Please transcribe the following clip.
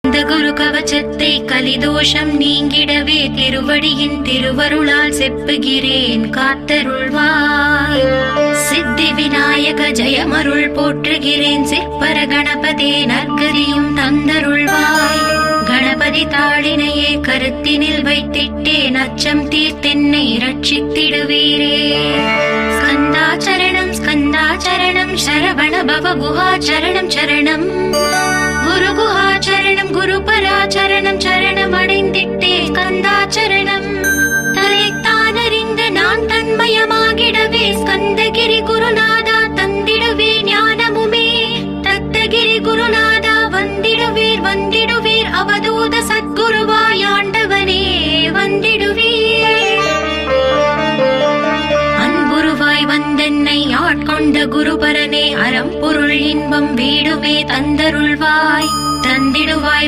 குரு கவச்சத்தை கலிதோஷம் நீங்கிடவே திருவடியின் திருவருளால் செப்புகிறேன் காத்தருள்வாய். சித்தி விநாயக ஜெயமருள் போற்றுகிறேன் சிற்பர கணபதே நற்கதியும் தந்தருள்வாய். கணபதி தாளினையே கருத்தினில் வைத்திட்டேன் அச்சம் தீர்த்தென்னை ரட்சித்திடுவீரே. ஸ்கந்தாச்சரணம் ஸ்கந்தாச்சரணம் சரவண பவ குஹாச்சரணம் சரணம் குரு குஹாச்சரணம் குரு பராச்சரணம் சரணம் அடைந்திட்டே ஸ்கந்தாச்சரணம். தன்னைத்தானறிந்து நான் தன்மயமாகிடவே ஸ்கந்தகிரி குருநாதா தந்திடுவே ஞானமுமே. தத்தகிரி குருநாதா வந்திடுவீர் வந்திடுவீர் அவதூத சத்குருவாய் ஆண்டவனே வந்திடுவீர். அன்புருவாய் வந்தென்னை ஆட்கொண்ட குருபரனே அறம்பொருள் இன்பம் வீடுமே தந்தருள்வாய் தந்திடுவாய்.